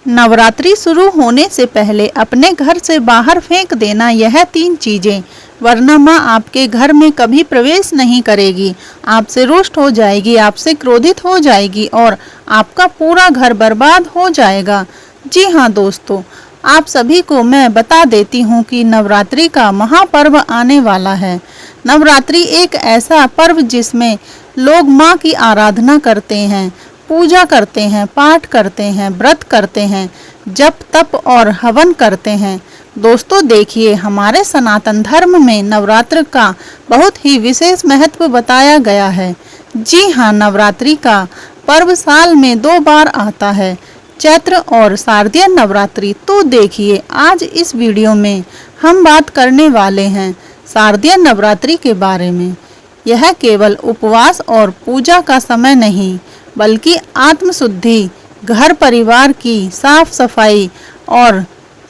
नवरात्रि शुरू होने से पहले अपने घर से बाहर फेंक देना यह 3 चीजें, वरना माँ आपके घर में कभी प्रवेश नहीं करेगी, आपसे रुष्ट हो जाएगी, आपसे क्रोधित हो जाएगी और आपका पूरा घर बर्बाद हो जाएगा। जी हाँ दोस्तों, आप सभी को मैं बता देती हूँ कि नवरात्रि का महापर्व आने वाला है। नवरात्रि एक ऐसा पर्व जिसमें लोग माँ की आराधना करते हैं, पूजा करते हैं, पाठ करते हैं, व्रत करते हैं, जप तप और हवन करते हैं। दोस्तों देखिए, हमारे सनातन धर्म में नवरात्र का बहुत ही विशेष महत्व बताया गया है। जी हाँ, नवरात्रि का पर्व साल में 2 बार आता है, चैत्र और शारदीय नवरात्रि। तो देखिए, आज इस वीडियो में हम बात करने वाले हैं शारदीय नवरात्रि के बारे में। यह केवल उपवास और पूजा का समय नहीं, बल्कि आत्मशुद्धि, घर परिवार की साफ सफाई और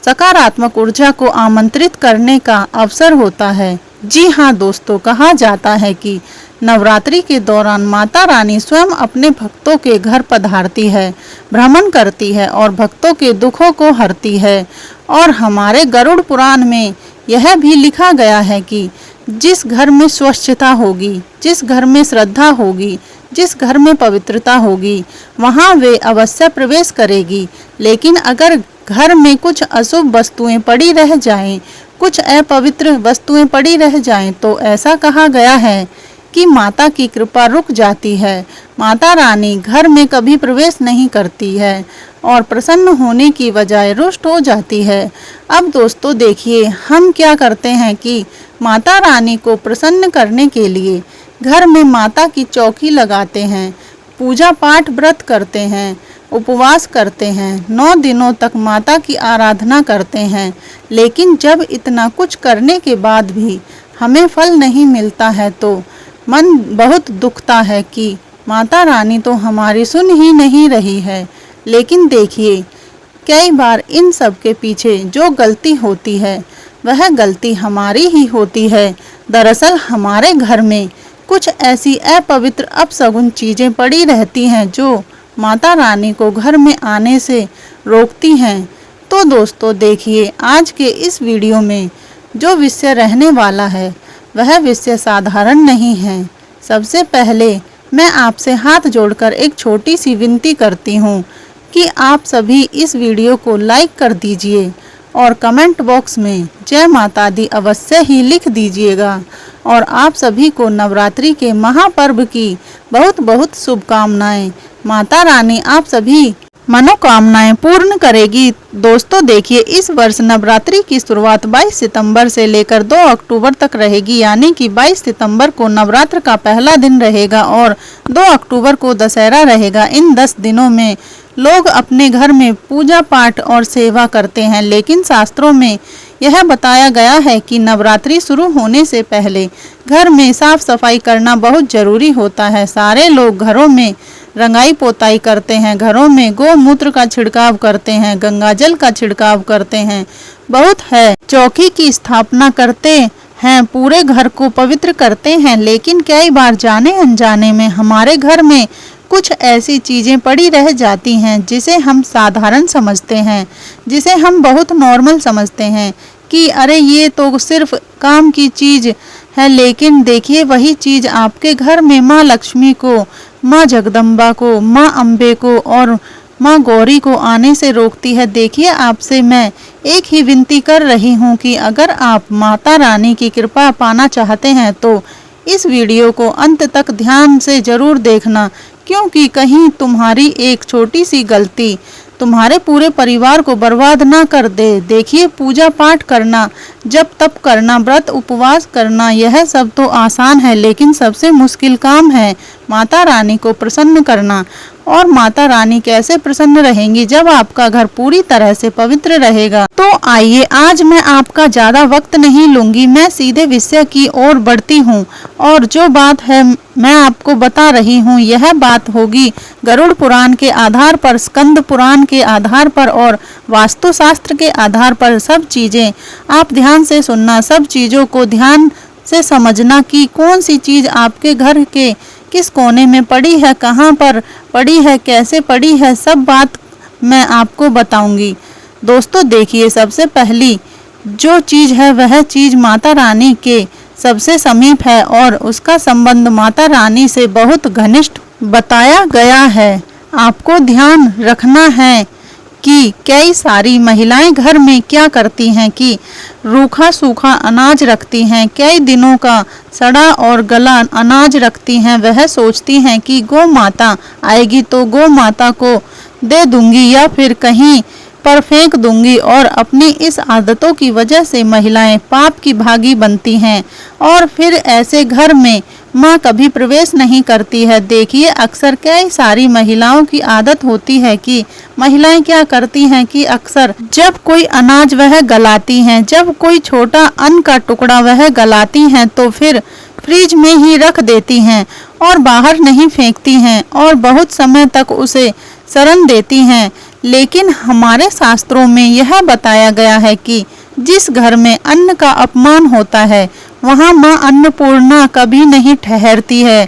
सकारात्मक ऊर्जा को आमंत्रित करने का अवसर होता है। जी हाँ दोस्तों, कहा जाता है कि नवरात्रि के दौरान माता रानी स्वयं अपने भक्तों के घर पधारती है, भ्रमण करती है और भक्तों के दुखों को हरती है। और हमारे गरुड़ पुराण में यह भी लिखा गया है कि जिस घर में स्वच्छता होगी, जिस घर में श्रद्धा होगी, जिस घर में पवित्रता होगी, वहाँ वे अवश्य प्रवेश करेगी। लेकिन अगर घर में कुछ अशुभ वस्तुएं पड़ी रह जाएं, कुछ अपवित्र वस्तुएं पड़ी रह जाएं, तो ऐसा कहा गया है कि माता की कृपा रुक जाती है, माता रानी घर में कभी प्रवेश नहीं करती है और प्रसन्न होने की बजाय रुष्ट हो जाती है। अब दोस्तों देखिए, हम क्या करते हैं कि माता रानी को प्रसन्न करने के लिए घर में माता की चौकी लगाते हैं, पूजा पाठ व्रत करते हैं, उपवास करते हैं, 9 दिनों तक माता की आराधना करते हैं। लेकिन जब इतना कुछ करने के बाद भी हमें फल नहीं मिलता है तो मन बहुत दुखता है कि माता रानी तो हमारी सुन ही नहीं रही है। लेकिन देखिए, कई बार इन सब के पीछे जो गलती होती है वह गलती हमारी ही होती है। दरअसल हमारे घर में कुछ ऐसी अपवित्र अपशगुन चीजें पड़ी रहती हैं जो माता रानी को घर में आने से रोकती हैं। तो दोस्तों देखिए, आज के इस वीडियो में जो विषय रहने वाला है वह विषय साधारण नहीं है। सबसे पहले मैं आपसे हाथ जोड़कर एक छोटी सी विनती करती हूँ कि आप सभी इस वीडियो को लाइक कर दीजिए और कमेंट बॉक्स में जय माता दी अवश्य ही लिख दीजिएगा। और आप सभी को नवरात्रि के महापर्व की बहुत बहुत शुभकामनाएं। माता रानी आप सभी मनोकामनाएं पूर्ण करेगी। दोस्तों देखिए, इस वर्ष नवरात्रि की शुरुआत 22 सितंबर से लेकर 2 अक्टूबर तक रहेगी, यानी कि 22 सितंबर को नवरात्र का पहला दिन रहेगा और 2 अक्टूबर को दशहरा रहेगा। इन 10 दिनों में लोग अपने घर में पूजा पाठ और सेवा करते हैं, लेकिन शास्त्रों में यह बताया गया है कि नवरात्रि शुरू होने से पहले घर में साफ सफाई करना बहुत जरूरी होता है। सारे लोग घरों में रंगाई पोताई करते हैं, घरों में गोमूत्र का छिड़काव करते हैं, गंगाजल का छिड़काव करते हैं, बहुत है चौकी की स्थापना करते हैं, पूरे घर को पवित्र करते हैं। लेकिन कई बार जाने अनजाने में हमारे घर में कुछ ऐसी चीजें पड़ी रह जाती हैं जिसे हम साधारण समझते हैं, जिसे हम बहुत नॉर्मल समझते हैं कि अरे ये तो सिर्फ काम की चीज है। लेकिन देखिए, वही चीज आपके घर में माँ लक्ष्मी को, माँ जगदम्बा को, माँ अम्बे को और माँ गौरी को आने से रोकती है। देखिए, आपसे मैं एक ही विनती कर रही हूँ कि अगर आप माता रानी की कृपा पाना चाहते हैं तो इस वीडियो को अंत तक ध्यान से जरूर देखना, क्योंकि कहीं तुम्हारी एक छोटी सी गलती तुम्हारे पूरे परिवार को बर्बाद ना कर दे। देखिए, पूजा पाठ करना, जप तप करना, व्रत उपवास करना, यह सब तो आसान है, लेकिन सबसे मुश्किल काम है माता रानी को प्रसन्न करना। और माता रानी कैसे प्रसन्न रहेंगी जब आपका घर पूरी तरह से पवित्र रहेगा। तो आइए, आज मैं आपका ज्यादा वक्त नहीं लूंगी, मैं सीधे विषय की ओर बढ़ती हूँ। और जो बात है मैं आपको बता रही हूँ, यह बात होगी गरुड़ पुराण के आधार पर, स्कंद पुराण के आधार पर और वास्तुशास्त्र के आधार पर। सब चीजें आप ध्यान से सुनना, सब चीजों को ध्यान से समझना कि कौन सी चीज आपके घर के किस कोने में पड़ी है, कहाँ पर पड़ी है, कैसे पड़ी है, सब बात मैं आपको बताऊंगी। दोस्तों देखिए, सबसे पहली जो चीज़ है वह चीज़ माता रानी के सबसे समीप है और उसका संबंध माता रानी से बहुत घनिष्ठ बताया गया है। आपको ध्यान रखना है कि कई सारी महिलाएं घर में क्या करती हैं कि रूखा सूखा अनाज रखती हैं, कई दिनों का सड़ा और गला अनाज रखती हैं। वह सोचती हैं कि गौ माता आएगी तो गौ माता को दे दूंगी या फिर कहीं पर फेंक दूंगी, और अपनी इस आदतों की वजह से महिलाएं पाप की भागी बनती हैं और फिर ऐसे घर में माँ कभी प्रवेश नहीं करती है। देखिए, अक्सर कई सारी महिलाओं की आदत होती है कि महिलाएं क्या करती हैं कि अक्सर जब कोई अनाज वह गलाती हैं, जब कोई छोटा अन्न का टुकड़ा वह गलाती हैं तो फिर फ्रिज में ही रख देती हैं और बाहर नहीं फेंकती हैं और बहुत समय तक उसे शरण देती हैं। लेकिन हमारे शास्त्रों में यह बताया गया है कि जिस घर में अन्न का अपमान होता है वहाँ माँ अन्नपूर्णा कभी नहीं ठहरती है।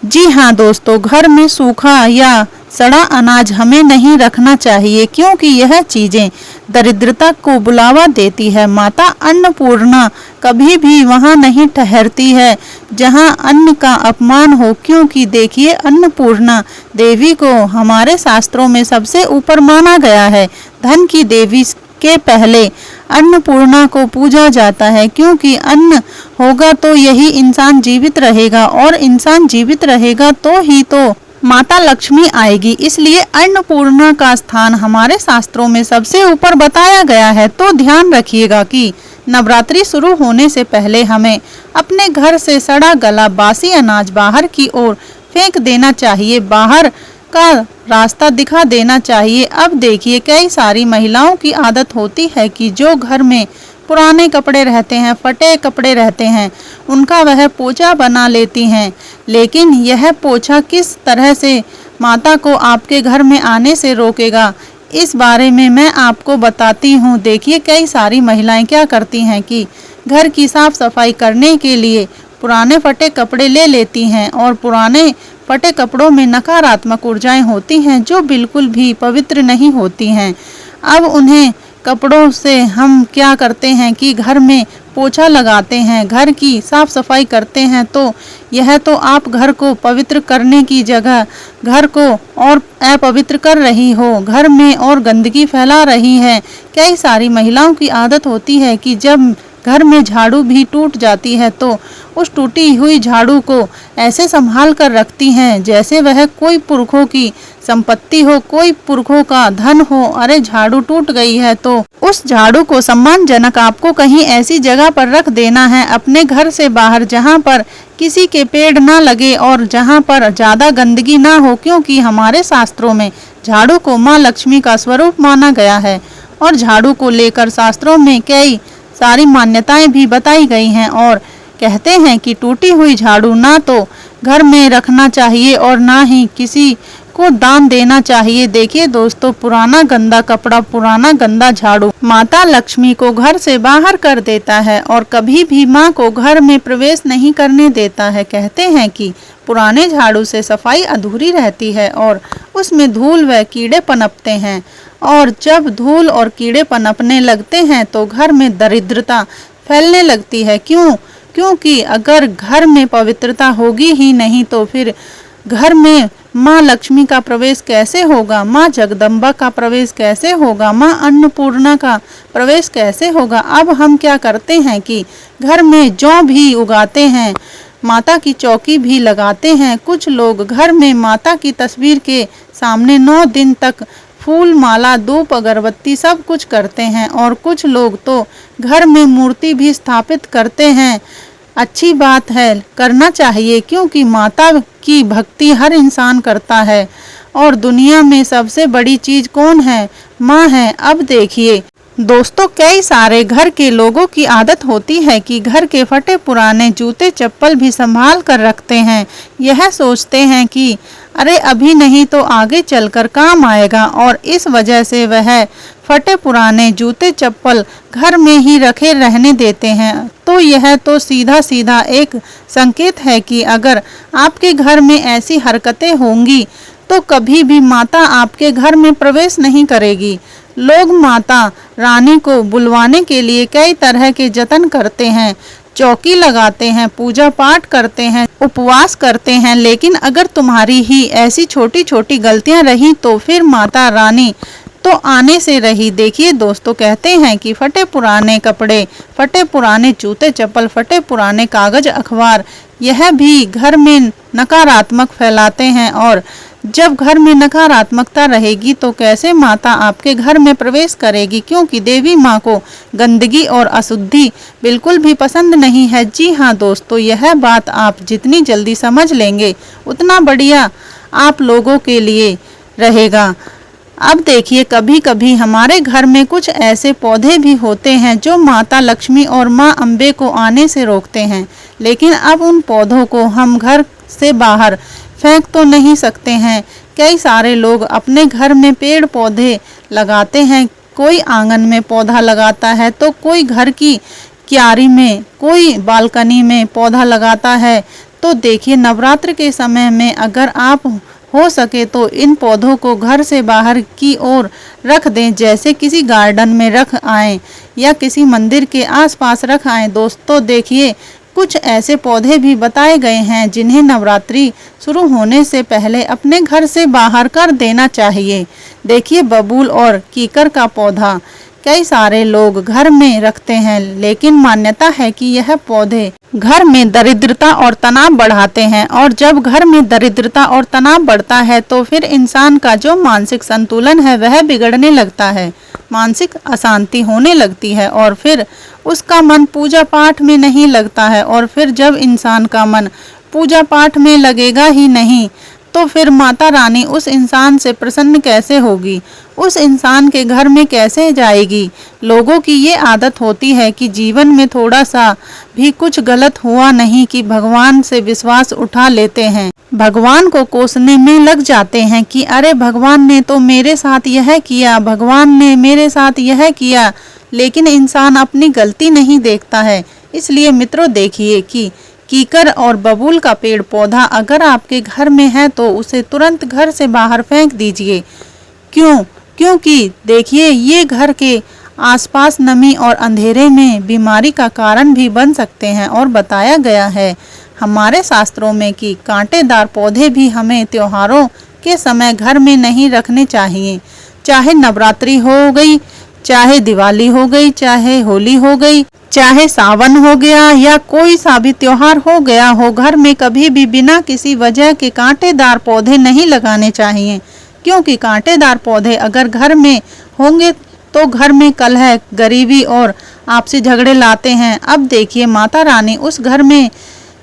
जी हाँ दोस्तों, घर में सूखा या सड़ा अनाज हमें नहीं रखना चाहिए क्योंकि यह चीजें दरिद्रता को बुलावा देती है। माता अन्नपूर्णा कभी भी वहाँ नहीं ठहरती है जहाँ अन्न का अपमान हो, क्योंकि देखिए अन्नपूर्णा देवी को हमारे शास्त्रों में सबसे ऊपर माना गया है। धन की देवी के पहले अन्नपूर्णा को पूजा जाता है क्योंकि अन्न होगा तो यही इंसान जीवित रहेगा और इंसान जीवित रहेगा तो ही तो माता लक्ष्मी आएगी। इसलिए अन्नपूर्णा का स्थान हमारे शास्त्रों में सबसे ऊपर बताया गया है। तो ध्यान रखिएगा कि नवरात्रि शुरू होने से पहले हमें अपने घर से सड़ा गला बासी अनाज बाहर की ओर फेंक देना चाहिए, बाहर का रास्ता दिखा देना चाहिए। अब देखिए, कई सारी महिलाओं की आदत होती है कि जो घर में पुराने कपड़े रहते हैं, फटे कपड़े रहते हैं, उनका वह पोछा बना लेती हैं। लेकिन यह पोछा किस तरह से माता को आपके घर में आने से रोकेगा, इस बारे में मैं आपको बताती हूँ। देखिए, कई सारी महिलाएं क्या करती हैं कि घर की साफ सफाई करने के लिए पुराने फटे कपड़े ले लेती हैं और पुराने फटे कपड़ों में नकारात्मक ऊर्जाएं होती हैं जो बिल्कुल भी पवित्र नहीं होती हैं। अब उन्हें कपड़ों से हम क्या करते हैं कि घर में पोछा लगाते हैं, घर की साफ सफाई करते हैं, तो यह तो आप घर को पवित्र करने की जगह घर को और अपवित्र कर रही हो, घर में और गंदगी फैला रही है। कई सारी महिलाओं की आदत होती है कि जब घर में झाड़ू भी टूट जाती है तो उस टूटी हुई झाड़ू को ऐसे संभाल कर रखती हैं जैसे वह कोई पुरखों की संपत्ति हो, कोई पुरखों का धन हो। अरे झाड़ू टूट गई है तो उस झाड़ू को सम्मानजनक आपको कहीं ऐसी जगह पर रख देना है अपने घर से बाहर जहां पर किसी के पेड़ ना लगे और जहां पर ज्यादा गंदगी ना हो, क्योंकि हमारे शास्त्रों में झाड़ू को माँ लक्ष्मी का स्वरूप माना गया है और झाड़ू को लेकर शास्त्रों में कई सारी मान्यताएं भी बताई गई हैं और कहते हैं कि टूटी हुई झाड़ू ना तो घर में रखना चाहिए और ना ही किसी को दान देना चाहिए। देखिए दोस्तों, पुराना गंदा कपड़ा, पुराना गंदा झाड़ू माता लक्ष्मी को घर से बाहर कर देता है और कभी भी माँ को घर में प्रवेश नहीं करने देता है। कहते हैं कि पुराने झाड़ू से सफाई अधूरी रहती है और उसमें धूल व कीड़े पनपते हैं और जब धूल और कीड़े पनपने लगते हैं तो घर में दरिद्रता फैलने लगती है। क्योंकि अगर घर में पवित्रता होगी ही नहीं तो फिर घर में माँ लक्ष्मी का प्रवेश कैसे होगा, माँ जगदम्बा का प्रवेश कैसे होगा, माँ अन्नपूर्णा का प्रवेश कैसे होगा। अब हम क्या करते हैं कि घर में जौ भी उगाते हैं, माता की चौकी भी लगाते हैं। कुछ लोग घर में माता की तस्वीर के सामने 9 दिन तक फूल माला धूप अगरबत्ती सब कुछ करते हैं और कुछ लोग तो घर में मूर्ति भी स्थापित करते हैं। अच्छी बात है, करना चाहिए, क्योंकि माता की भक्ति हर इंसान करता है और दुनिया में सबसे बड़ी चीज कौन है? माँ है। अब देखिए दोस्तों, कई सारे घर के लोगों की आदत होती है कि घर के फटे पुराने जूते चप्पल भी संभाल कर रखते हैं। यह सोचते हैं कि अरे अभी नहीं तो आगे चलकर काम आएगा और इस वजह से वह फटे पुराने जूते चप्पल घर में ही रखे रहने देते हैं। तो यह तो सीधा सीधा एक संकेत है कि अगर आपके घर में ऐसी हरकतें होंगी तो कभी भी माता आपके घर में प्रवेश नहीं करेगी। लोग माता रानी को बुलवाने के लिए कई तरह के जतन करते हैं, चौकी लगाते हैं, पूजा पाठ करते हैं, उपवास करते हैं, लेकिन अगर तुम्हारी ही ऐसी छोटी छोटी गलतियां रही तो फिर माता रानी तो आने से रही। देखिए दोस्तों, कहते हैं कि फटे पुराने कपड़े, फटे पुराने जूते चप्पल, फटे पुराने कागज अखबार, यह भी घर में नकारात्मक फैलाते हैं। और जब घर में नकारात्मकता रहेगी तो कैसे माता आपके घर में प्रवेश करेगी, क्योंकि देवी माँ को गंदगी और अशुद्धि बिल्कुल भी पसंद नहीं है। जी हाँ दोस्तों, यह बात आप जितनी जल्दी समझ लेंगे उतना बढ़िया आप लोगों के लिए रहेगा। अब देखिए, कभी कभी हमारे घर में कुछ ऐसे पौधे भी होते हैं जो माता लक्ष्मी और माँ अम्बे को आने से रोकते हैं, लेकिन अब उन पौधों को हम घर से बाहर फेंक तो नहीं सकते हैं। कई सारे लोग अपने घर में पेड़ पौधे लगाते हैं, कोई आंगन में पौधा लगाता है तो कोई घर की क्यारी में, कोई बालकनी में पौधा लगाता है। तो देखिए, नवरात्र के समय में अगर आप हो सके तो इन पौधों को घर से बाहर की ओर रख दें, जैसे किसी गार्डन में रख आएं या किसी मंदिर के आसपास रख आएं। दोस्तों देखिए, कुछ ऐसे पौधे भी बताए गए हैं जिन्हें नवरात्रि शुरू होने से पहले अपने घर से बाहर कर देना चाहिए। देखिए, बबूल और कीकर का पौधा कई सारे लोग घर में रखते हैं, लेकिन मान्यता है कि यह पौधे घर में दरिद्रता और तनाव बढ़ाते हैं, और जब घर में दरिद्रता और तनाव बढ़ता है तो फिर इंसान का जो मानसिक संतुलन है वह बिगड़ने लगता है, मानसिक अशांति होने लगती है, और फिर उसका मन पूजा पाठ में नहीं लगता है। और फिर जब इंसान का मन पूजा पाठ में लगेगा ही नहीं तो फिर माता रानी उस इंसान से प्रसन्न कैसे होगी, उस इंसान के घर में कैसे जाएगी। लोगों की ये आदत होती है कि जीवन में थोड़ा सा भी कुछ गलत हुआ नहीं कि भगवान से विश्वास उठा लेते हैं, भगवान को कोसने में लग जाते हैं कि अरे भगवान ने तो मेरे साथ यह किया, भगवान ने मेरे साथ यह किया, लेकिन इंसान अपनी गलती नहीं देखता है। इसलिए मित्रों, देखिए कि कीकर और बबूल का पेड़ पौधा अगर आपके घर में है तो उसे तुरंत घर से बाहर फेंक दीजिए। क्योंकि देखिए, ये घर के आसपास नमी और अंधेरे में बीमारी का कारण भी बन सकते हैं। और बताया गया है हमारे शास्त्रों में कि कांटेदार पौधे भी हमें त्योहारों के समय घर में नहीं रखने चाहिए। चाहे नवरात्रि हो गई, चाहे दिवाली हो गई, चाहे होली हो गई, चाहे सावन हो गया, या कोई सा भी त्योहार हो गया हो, घर में कभी भी बिना किसी वजह के कांटेदार पौधे नहीं लगाने चाहिए। क्योंकि कांटेदार पौधे अगर घर में होंगे तो घर में कलह, गरीबी और आपसी झगड़े लाते हैं। अब देखिए, माता रानी उस घर में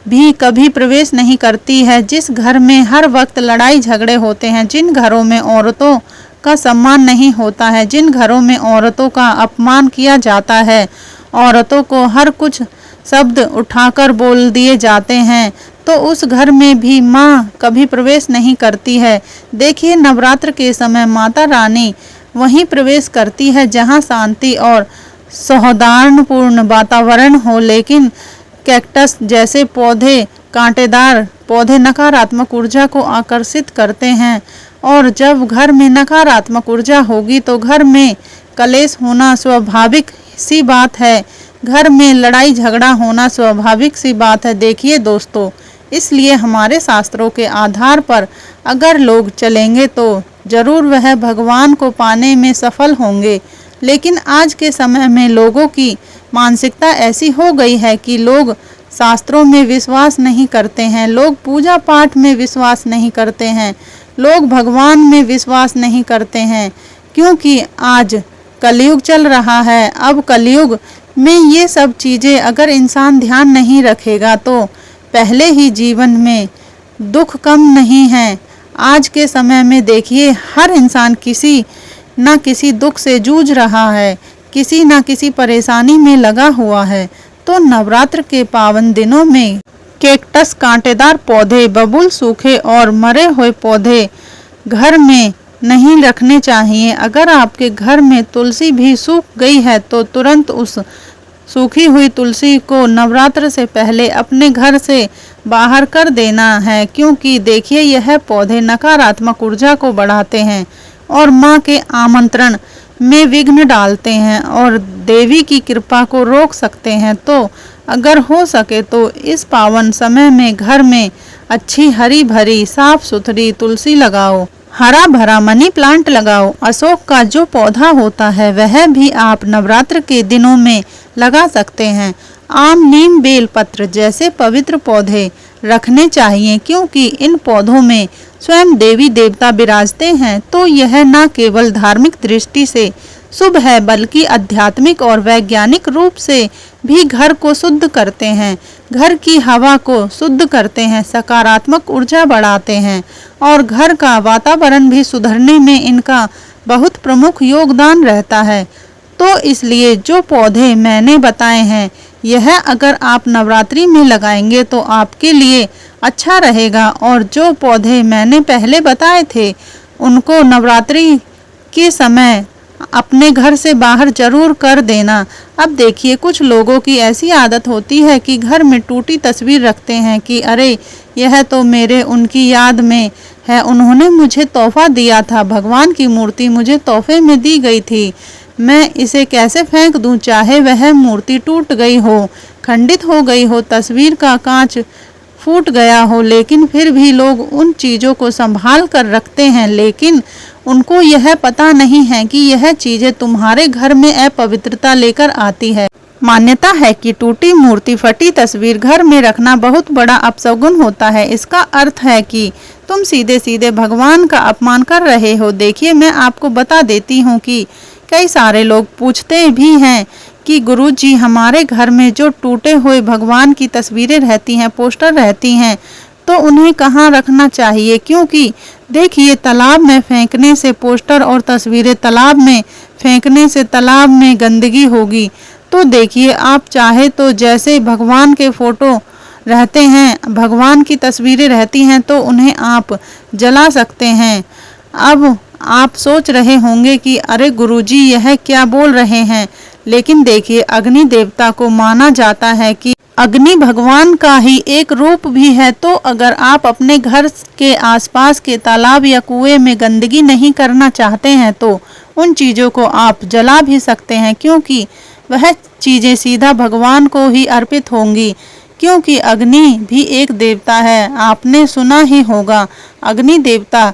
भी कभी प्रवेश नहीं करती है जिस घर में हर वक्त लड़ाई झगड़े होते हैं, जिन घरों में औरतों का सम्मान नहीं होता है, जिन घरों में औरतों का अपमान किया जाता है, औरतों को हर कुछ शब्द उठाकर बोल दिए जाते हैं, तो उस घर में भी माँ कभी प्रवेश नहीं करती है। देखिए, नवरात्र के समय माता रानी वहीं प्रवेश करती है जहाँ शांति और सौहार्दपूर्ण वातावरण हो, लेकिन कैक्टस जैसे पौधे, कांटेदार पौधे नकारात्मक ऊर्जा को आकर्षित करते हैं, और जब घर में नकारात्मक ऊर्जा होगी तो घर में कलेश होना स्वाभाविक सी बात है, घर में लड़ाई झगड़ा होना स्वाभाविक सी बात है। देखिए दोस्तों, इसलिए हमारे शास्त्रों के आधार पर अगर लोग चलेंगे तो जरूर वह भगवान को पाने में सफल होंगे। लेकिन आज के समय में लोगों की मानसिकता ऐसी हो गई है कि लोग शास्त्रों में विश्वास नहीं करते हैं, लोग पूजा पाठ में विश्वास नहीं करते हैं, लोग भगवान में विश्वास नहीं करते हैं, क्योंकि आज कलयुग चल रहा है। अब कलयुग में ये सब चीज़ें अगर इंसान ध्यान नहीं रखेगा तो पहले ही जीवन में दुख कम नहीं है। आज के समय में देखिए, हर इंसान किसी न किसी दुख से जूझ रहा है, किसी न किसी परेशानी में लगा हुआ है। तो नवरात्र के पावन दिनों में कैक्टस, कांटेदार पौधे, बबूल, सूखे और मरे हुए पौधे घर में नहीं रखने चाहिए। अगर आपके घर में तुलसी भी सूख गई है तो तुरंत उस सूखी हुई तुलसी को नवरात्र से पहले अपने घर से बाहर कर देना है, क्योंकि देखिए यह पौधे नकारात्मक ऊर्जा को बढ़ाते हैं और माँ के आमंत्रण में विघ्न डालते हैं और देवी की कृपा को रोक सकते हैं। तो अगर हो सके तो इस पावन समय में घर में अच्छी हरी भरी साफ सुथरी तुलसी लगाओ, हरा भरा मनी प्लांट लगाओ। अशोक का जो पौधा होता है वह भी आप नवरात्र के दिनों में लगा सकते हैं। आम, नीम, बेल पत्र जैसे पवित्र पौधे रखने चाहिए, क्योंकि इन पौधों में स्वयं देवी देवता विराजते हैं। तो यह न केवल धार्मिक दृष्टि से शुभ है बल्कि आध्यात्मिक और वैज्ञानिक रूप से भी घर को शुद्ध करते हैं, घर की हवा को शुद्ध करते हैं, सकारात्मक ऊर्जा बढ़ाते हैं और घर का वातावरण भी सुधरने में इनका बहुत प्रमुख योगदान रहता है। तो इसलिए जो पौधे मैंने बताए हैं यह अगर आप नवरात्रि में लगाएंगे तो आपके लिए अच्छा रहेगा, और जो पौधे मैंने पहले बताए थे उनको नवरात्रि के समय अपने घर से बाहर जरूर कर देना। अब देखिए कुछ लोगों की ऐसी आदत होती है कि घर में टूटी तस्वीर रखते हैं कि अरे यह तो मेरे उनकी याद में है, उन्होंने मुझे तोहफा दिया था, भगवान की मूर्ति मुझे तोहफे में दी गई थी, मैं इसे कैसे फेंक दूं, चाहे वह मूर्ति टूट गई हो, खंडित हो गई हो, तस्वीर का कांच फूट गया हो, लेकिन फिर भी लोग उन चीज़ों को संभाल कर रखते हैं। लेकिन उनको यह पता नहीं है कि यह चीज़ें तुम्हारे घर में अपवित्रता लेकर आती है। मान्यता है कि टूटी मूर्ति, फटी तस्वीर घर में रखना बहुत बड़ा अपशगुन होता है। इसका अर्थ है कि तुम सीधे सीधे भगवान का अपमान कर रहे हो। देखिए मैं आपको बता देती हूँ कि कई सारे लोग पूछते भी हैं कि गुरुजी हमारे घर में जो टूटे हुए भगवान की तस्वीरें रहती हैं, पोस्टर रहती हैं, तो उन्हें कहाँ रखना चाहिए, क्योंकि देखिए तालाब में फेंकने से पोस्टर और तस्वीरें तालाब में फेंकने से तालाब में गंदगी होगी। तो देखिए आप चाहे तो जैसे भगवान के फोटो रहते हैं, भगवान की तस्वीरें रहती हैं, तो उन्हें आप जला सकते हैं। अब आप सोच रहे होंगे कि अरे गुरुजी यह क्या बोल रहे हैं, लेकिन देखिए अग्नि देवता को माना जाता है कि अग्नि भगवान का ही एक रूप भी है। तो अगर आप अपने घर के आसपास के तालाब या कुएं में गंदगी नहीं करना चाहते हैं तो उन चीज़ों को आप जला भी सकते हैं, क्योंकि वह चीज़ें सीधा भगवान को ही अर्पित होंगी, क्योंकि अग्नि भी एक देवता है। आपने सुना ही होगा अग्नि देवता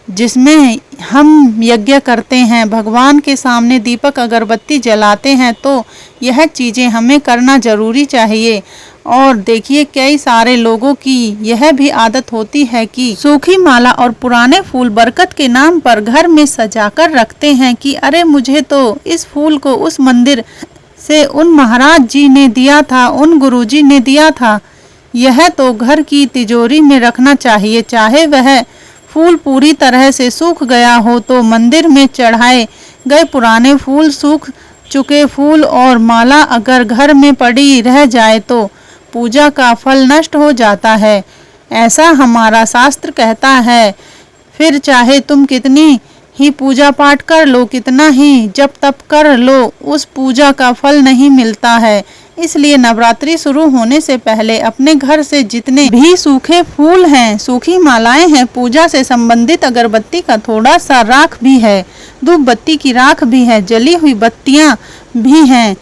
जिसमें हम यज्ञ करते हैं, भगवान के सामने दीपक अगरबत्ती जलाते हैं, तो यह चीज़ें हमें करना जरूरी चाहिए। और देखिए कई सारे लोगों की यह भी आदत होती है कि सूखी माला और पुराने फूल बरकत के नाम पर घर में सजाकर रखते हैं कि अरे मुझे तो इस फूल को उस मंदिर से उन महाराज जी ने दिया था, उन गुरुजी ने दिया था। यह तो घर की तिजोरी में रखना चाहिए। चाहे वह फूल पूरी तरह से सूख गया हो तो मंदिर में चढ़ाए गए पुराने फूल, सूख चुके फूल और माला अगर घर में पड़ी रह जाए तो पूजा का फल नष्ट हो जाता है, ऐसा हमारा शास्त्र कहता है। फिर चाहे तुम कितनी ही पूजा पाठ कर लो, कितना ही जप तप कर लो, उस पूजा का फल नहीं मिलता है। इसलिए नवरात्रि शुरू होने से पहले अपने घर से जितने भी सूखे फूल हैं, सूखी मालाएं हैं, पूजा से संबंधित अगरबत्ती का थोड़ा सा राख भी है, धूप बत्ती की राख भी है, जली हुई बत्तियां भी हैं,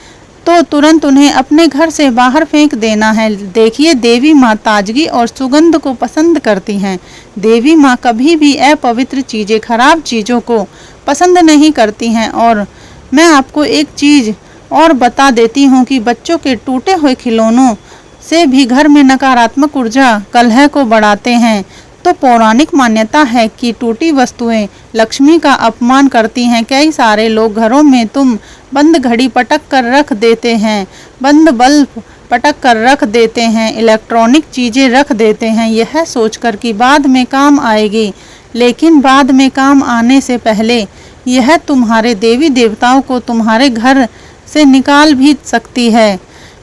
तो तुरंत उन्हें अपने घर से बाहर फेंक देना है। देखिए देवी माँ ताजगी और सुगंध को पसंद करती हैं। देवी माँ कभी भी अपवित्र चीज़ें, खराब चीज़ों को पसंद नहीं करती हैं। और मैं आपको एक चीज़ और बता देती हूँ कि बच्चों के टूटे हुए खिलौनों से भी घर में नकारात्मक ऊर्जा कलह को बढ़ाते हैं। तो पौराणिक मान्यता है कि टूटी वस्तुएं लक्ष्मी का अपमान करती हैं। कई सारे लोग घरों में तुम बंद घड़ी पटक कर रख देते हैं, बंद बल्ब पटक कर रख देते हैं, इलेक्ट्रॉनिक चीज़ें रख देते हैं, यह सोचकर कि बाद में काम आएगी। लेकिन बाद में काम आने से पहले यह तुम्हारे देवी देवताओं को तुम्हारे घर से निकाल भी सकती है।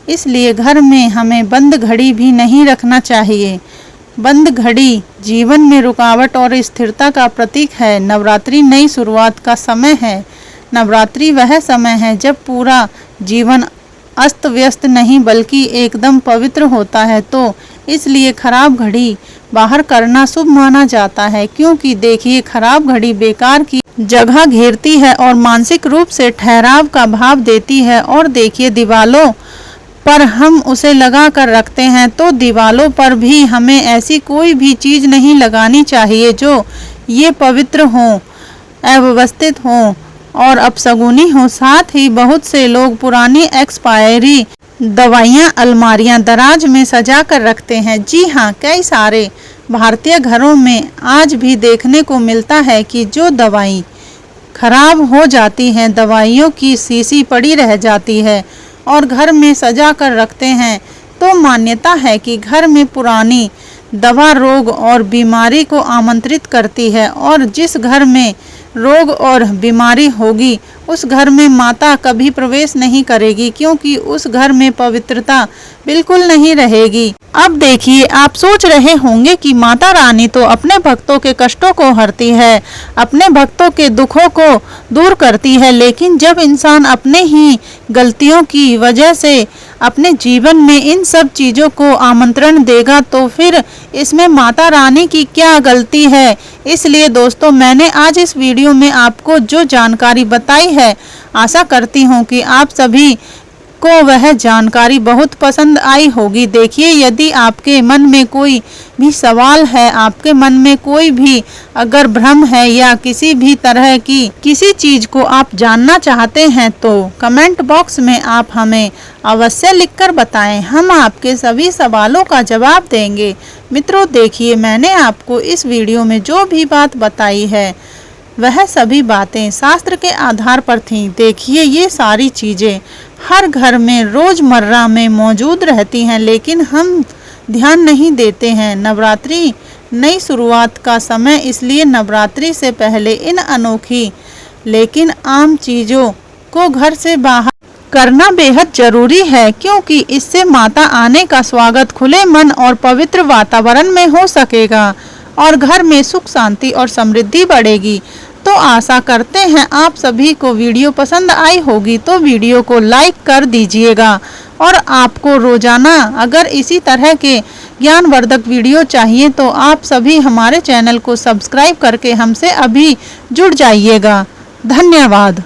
इसलिए घर में हमें बंद घड़ी भी नहीं रखना चाहिए। बंद घड़ी जीवन में रुकावट और स्थिरता का प्रतीक है। नवरात्रि नई शुरुआत का समय है। नवरात्रि वह समय है जब पूरा जीवन अस्त व्यस्त नहीं बल्कि एकदम पवित्र होता है। तो इसलिए खराब घड़ी बाहर करना शुभ माना जाता है, क्योंकि देखिए खराब घड़ी बेकार की जगह घेरती है और मानसिक रूप से ठहराव का भाव देती है। और देखिए दीवालों पर हम उसे लगा कर रखते हैं, तो दीवालों पर भी हमें ऐसी कोई भी चीज़ नहीं लगानी चाहिए जो ये पवित्र हो, अव्यवस्थित हो और अपशगुनी हो। साथ ही बहुत से लोग पुरानी एक्सपायरी दवाइयाँ अलमारियाँ दराज में सजा कर रखते हैं। जी हाँ, कई सारे भारतीय घरों में आज भी देखने को मिलता है कि जो दवाई खराब हो जाती हैं, दवाइयों की शीशी पड़ी रह जाती है और घर में सजा कर रखते हैं। तो मान्यता है कि घर में पुरानी दवा रोग और बीमारी को आमंत्रित करती है, और जिस घर में रोग और बीमारी होगी उस घर में माता कभी प्रवेश नहीं करेगी, क्योंकि उस घर में पवित्रता बिल्कुल नहीं रहेगी। अब देखिए, आप सोच रहे होंगे कि माता रानी तो अपने भक्तों के कष्टों को हरती है, अपने भक्तों के दुखों को दूर करती है, लेकिन जब इंसान अपने ही गलतियों की वजह से अपने जीवन में इन सब चीज़ों को आमंत्रण देगा तो फिर इसमें माता रानी की क्या गलती है। इसलिए दोस्तों, मैंने आज इस वीडियो में आपको जो जानकारी बताई है, आशा करती हूँ कि आप सभी को वह जानकारी बहुत पसंद आई होगी। देखिए, यदि आपके मन में कोई भी सवाल है, आपके मन में कोई भी अगर भ्रम है या किसी भी तरह की किसी चीज को आप जानना चाहते हैं, तो कमेंट बॉक्स में आप हमें अवश्य लिखकर बताएं। हम आपके सभी सवालों का जवाब देंगे। मित्रों, देखिए, मैंने आपको इस वीडियो में जो भी बात बताई है वह सभी बातें शास्त्र के आधार पर थीं। देखिए, ये सारी चीज़ें हर घर में रोज़मर्रा में मौजूद रहती हैं, लेकिन हम ध्यान नहीं देते हैं। नवरात्रि नई शुरुआत का समय, इसलिए नवरात्रि से पहले इन अनोखी लेकिन आम चीज़ों को घर से बाहर करना बेहद जरूरी है, क्योंकि इससे माता आने का स्वागत खुले मन और पवित्र वातावरण में हो सकेगा और घर में सुख शांति और समृद्धि बढ़ेगी। तो आशा करते हैं आप सभी को वीडियो पसंद आई होगी, तो वीडियो को लाइक कर दीजिएगा। और आपको रोजाना अगर इसी तरह के ज्ञानवर्धक वीडियो चाहिए तो आप सभी हमारे चैनल को सब्सक्राइब करके हमसे अभी जुड़ जाइएगा। धन्यवाद।